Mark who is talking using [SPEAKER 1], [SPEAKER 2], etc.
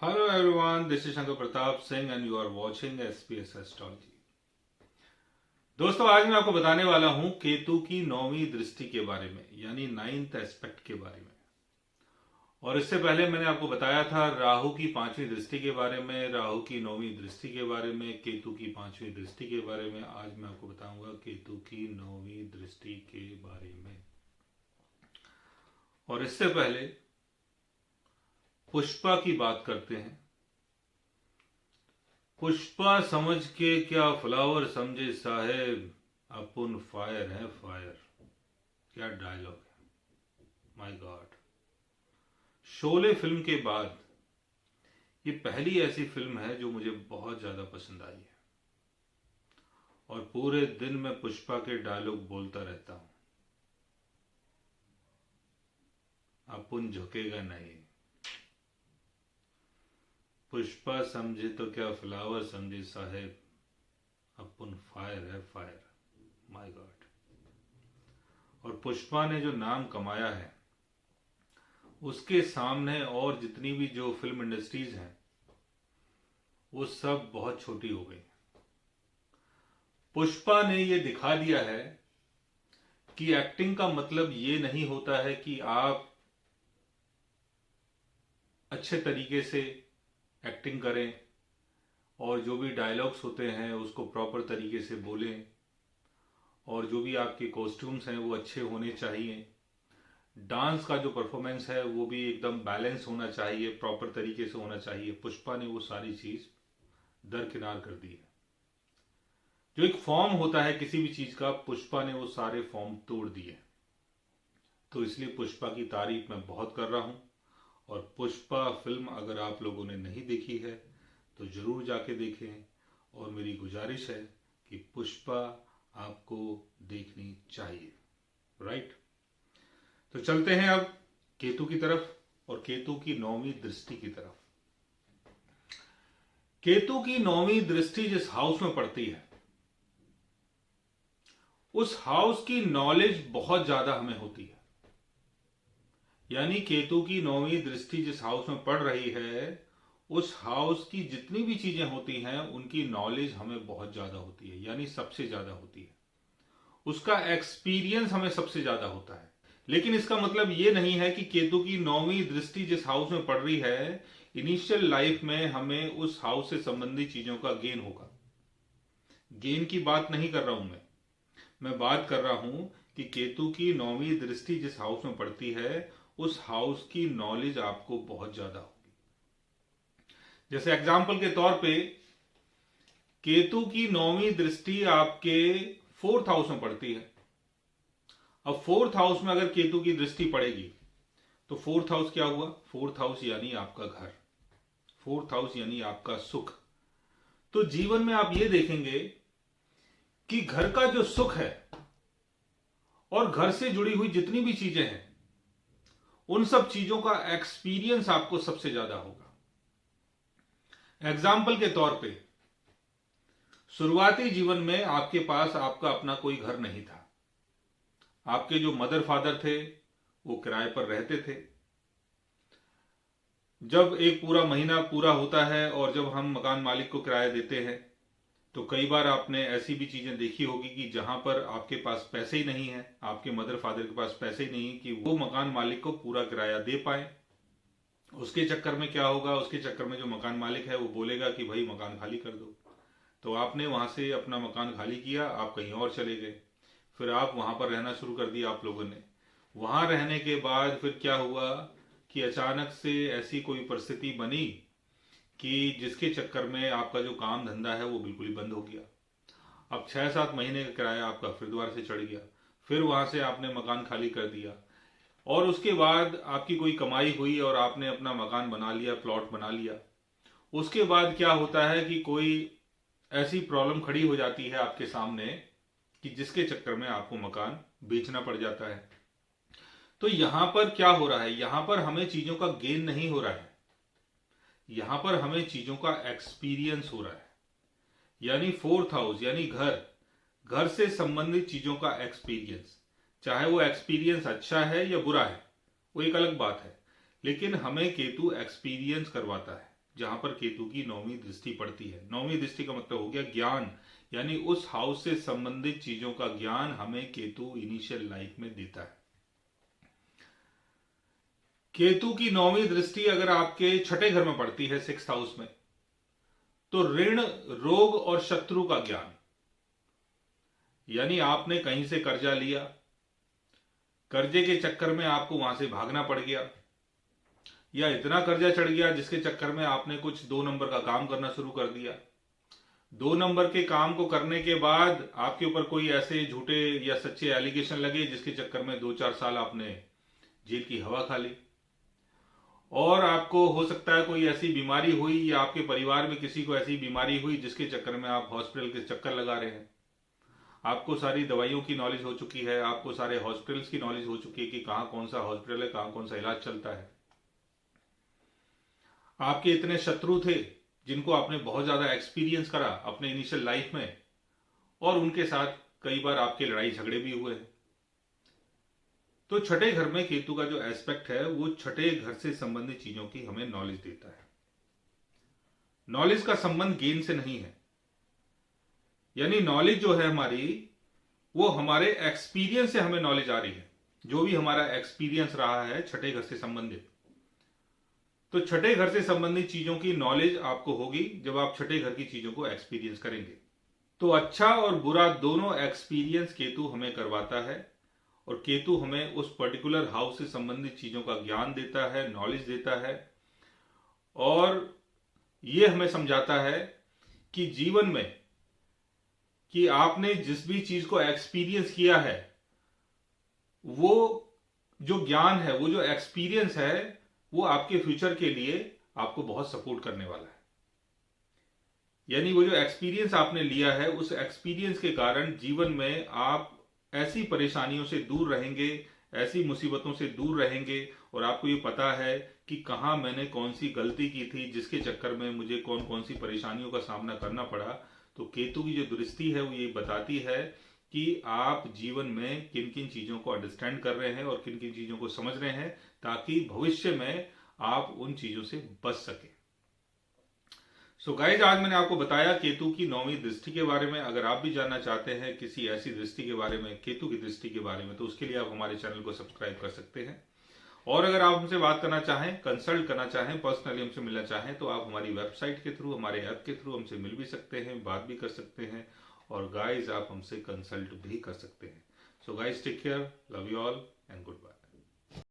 [SPEAKER 1] Hello everyone, this is Shankar Pratap Singh and you are watching SPS Astrology। दोस्तों, आज मैं आपको बताने वाला हूं केतु की 9वीं दृष्टि के बारे में, यानी 9th एस्पेक्ट के बारे में। और इससे पहले मैंने आपको बताया था राहु की 5वीं दृष्टि के बारे में, राहु की 9वीं दृष्टि के बारे में, केतु की 5वीं दृष्टि के बारे में। आज मैं आपको बताऊंगा केतु की 9वीं दृष्टि के बारे में। और इससे पहले पुष्पा की बात करते हैं। पुष्पा समझ के क्या फ्लावर समझे साहेब, अपन फायर है फायर। क्या डायलॉग है, माय गॉड। शोले फिल्म के बाद ये पहली ऐसी फिल्म है जो मुझे बहुत ज्यादा पसंद आई है और पूरे दिन मैं पुष्पा के डायलॉग बोलता रहता हूं। अपन झुकेगा नहीं, पुष्पा समझे तो क्या फ्लावर समझे साहेब, अपन फायर है फायर, माय गॉड। और पुष्पा ने जो नाम कमाया है उसके सामने और जितनी भी जो फिल्म इंडस्ट्रीज हैं वो सब बहुत छोटी हो गई। पुष्पा ने ये दिखा दिया है कि एक्टिंग का मतलब ये नहीं होता है कि आप अच्छे तरीके से एक्टिंग करें और जो भी डायलॉग्स होते हैं उसको प्रॉपर तरीके से बोलें और जो भी आपके कॉस्ट्यूम्स हैं वो अच्छे होने चाहिए। डांस का जो परफॉर्मेंस है वो भी एकदम बैलेंस होना चाहिए, प्रॉपर तरीके से होना चाहिए। पुष्पा ने वो सारी चीज दरकिनार कर दी है। जो एक फॉर्म होता है किसी भी चीज का, पुष्पा ने वो सारे फॉर्म तोड़ दिए। तो इसलिए पुष्पा की तारीफ मैं बहुत कर रहा हूं। और पुष्पा फिल्म अगर आप लोगों ने नहीं देखी है तो जरूर जाके देखें। और मेरी गुजारिश है कि पुष्पा आपको देखनी चाहिए, राइट। तो चलते हैं अब केतु की तरफ और केतु की 9वीं दृष्टि की तरफ। केतु की 9वीं दृष्टि जिस हाउस में पड़ती है उस हाउस की नॉलेज बहुत ज्यादा हमें होती है। यानी केतु की 9वीं दृष्टि जिस हाउस में पड़ रही है उस हाउस की जितनी भी चीजें होती हैं उनकी नॉलेज हमें बहुत ज्यादा होती है, यानी सबसे ज्यादा होती है। उसका एक्सपीरियंस हमें सबसे ज्यादा होता है। लेकिन इसका मतलब यह नहीं है कि केतु की 9वीं दृष्टि जिस हाउस में पड़ रही है इनिशियल लाइफ में हमें उस हाउस से संबंधित चीजों का गेन होगा। गेन की बात नहीं कर रहा हूं मैं बात कर रहा हूं कि केतु की 9वीं दृष्टि जिस हाउस में पड़ती है उस हाउस की नॉलेज आपको बहुत ज्यादा होगी। जैसे एग्जाम्पल के तौर पे केतु की 9वीं दृष्टि आपके 4th हाउस में पड़ती है। अब 4th हाउस में अगर केतु की दृष्टि पड़ेगी तो 4th हाउस क्या हुआ? 4th हाउस यानी आपका घर, 4th हाउस यानी आपका सुख। तो जीवन में आप ये देखेंगे कि घर का जो सुख है और घर से जुड़ी हुई जितनी भी चीजें हैं उन सब चीजों का एक्सपीरियंस आपको सबसे ज्यादा होगा। एग्जाम्पल के तौर पे शुरुआती जीवन में आपके पास आपका अपना कोई घर नहीं था। आपके जो मदर फादर थे वो किराए पर रहते थे। जब एक पूरा महीना पूरा होता है और जब हम मकान मालिक को किराया देते हैं तो कई बार आपने ऐसी भी चीजें देखी होगी कि जहां पर आपके पास पैसे ही नहीं है, आपके मदर फादर के पास पैसे ही नहीं है कि वो मकान मालिक को पूरा किराया दे पाए। उसके चक्कर में क्या होगा? उसके चक्कर में जो मकान मालिक है वो बोलेगा कि भाई मकान खाली कर दो। तो आपने वहां से अपना मकान खाली किया, आप कहीं और चले गए, फिर आप वहां पर रहना शुरू कर दिया आप लोगों ने। वहां रहने के बाद फिर क्या हुआ कि अचानक से ऐसी कोई परिस्थिति बनी कि जिसके चक्कर में आपका जो काम धंधा है वो बिल्कुल ही बंद हो गया। अब 6-7 महीने का किराया आपका फिर दोबारा से चढ़ गया, फिर वहां से आपने मकान खाली कर दिया और उसके बाद आपकी कोई कमाई हुई और आपने अपना मकान बना लिया, प्लॉट बना लिया। उसके बाद क्या होता है कि कोई ऐसी प्रॉब्लम खड़ी हो जाती है आपके सामने कि जिसके चक्कर में आपको मकान बेचना पड़ जाता है। तो यहां पर क्या हो रहा है? यहां पर हमें चीजों का गेन नहीं हो रहा है, यहां पर हमें चीजों का एक्सपीरियंस हो रहा है। यानी 4th हाउस यानी घर, घर से संबंधित चीजों का एक्सपीरियंस, चाहे वो एक्सपीरियंस अच्छा है या बुरा है वो एक अलग बात है, लेकिन हमें केतु एक्सपीरियंस करवाता है। जहां पर केतु की 9वीं दृष्टि पड़ती है। 9वीं दृष्टि का मतलब हो गया ज्ञान, यानी उस हाउस से संबंधित चीजों का ज्ञान हमें केतु इनिशियल लाइफ में देता है। केतु की 9वीं दृष्टि अगर आपके छठे घर में पड़ती है, 6th हाउस में, तो ऋण, रोग और शत्रु का ज्ञान, यानी आपने कहीं से कर्जा लिया, कर्जे के चक्कर में आपको वहां से भागना पड़ गया, या इतना कर्जा चढ़ गया जिसके चक्कर में आपने कुछ 2 नंबर का काम करना शुरू कर दिया। 2 नंबर के काम को करने के बाद आपके ऊपर कोई ऐसे झूठे या सच्चे एलिगेशन लगे जिसके चक्कर में 2-4 साल आपने जेल की हवा खा ली। और आपको हो सकता है कोई ऐसी बीमारी हुई या आपके परिवार में किसी को ऐसी बीमारी हुई जिसके चक्कर में आप हॉस्पिटल के चक्कर लगा रहे हैं। आपको सारी दवाइयों की नॉलेज हो चुकी है, आपको सारे हॉस्पिटल्स की नॉलेज हो चुकी है कि कहां कौन सा हॉस्पिटल है, कहां कौन सा इलाज चलता है। आपके इतने शत्रु थे जिनको आपने बहुत ज्यादा एक्सपीरियंस करा अपने इनिशियल लाइफ में, और उनके साथ कई बार आपके लड़ाई झगड़े भी हुए हैं। तो छठे घर में केतु का जो एस्पेक्ट है वो छठे घर से संबंधित चीजों की हमें नॉलेज देता है। नॉलेज का संबंध गेन से नहीं है, यानी नॉलेज जो है हमारी, वो हमारे एक्सपीरियंस से हमें नॉलेज आ रही है। जो भी हमारा एक्सपीरियंस रहा है छठे घर से संबंधित, तो छठे घर से संबंधित चीजों की नॉलेज आपको होगी जब आप छठे घर की चीजों को एक्सपीरियंस करेंगे। तो अच्छा और बुरा दोनों एक्सपीरियंस केतु हमें करवाता है, और केतु हमें उस पर्टिकुलर हाउस से संबंधित चीजों का ज्ञान देता है, नॉलेज देता है, और यह हमें समझाता है कि जीवन में कि आपने जिस भी चीज को एक्सपीरियंस किया है, वो जो ज्ञान है, वो जो एक्सपीरियंस है, वो आपके फ्यूचर के लिए आपको बहुत सपोर्ट करने वाला है। यानी वो जो एक्सपीरियंस आपने लिया है, उस एक्सपीरियंस के कारण जीवन में आप ऐसी परेशानियों से दूर रहेंगे, ऐसी मुसीबतों से दूर रहेंगे, और आपको ये पता है कि कहां मैंने कौन सी गलती की थी जिसके चक्कर में मुझे कौन कौन सी परेशानियों का सामना करना पड़ा। तो केतु की जो दृष्टि है वो ये बताती है कि आप जीवन में किन किन चीजों को अंडरस्टैंड कर रहे हैं और किन किन चीजों को समझ रहे हैं, ताकि भविष्य में आप उन चीजों से बच सके। सो गाइज, आज मैंने आपको बताया केतु की 9वीं दृष्टि के बारे में। अगर आप भी जानना चाहते हैं किसी ऐसी दृष्टि के बारे में, केतु की दृष्टि के बारे में, तो उसके लिए आप हमारे चैनल को सब्सक्राइब कर सकते हैं। और अगर आप हमसे बात करना चाहें, कंसल्ट करना चाहें, पर्सनली हमसे मिलना चाहें, तो आप हमारी वेबसाइट के थ्रू, हमारे ऐप के थ्रू हमसे मिल भी सकते हैं, बात भी कर सकते हैं, और गाइज आप हमसे कंसल्ट भी कर सकते हैं। So guys, take care, love you all and good bye.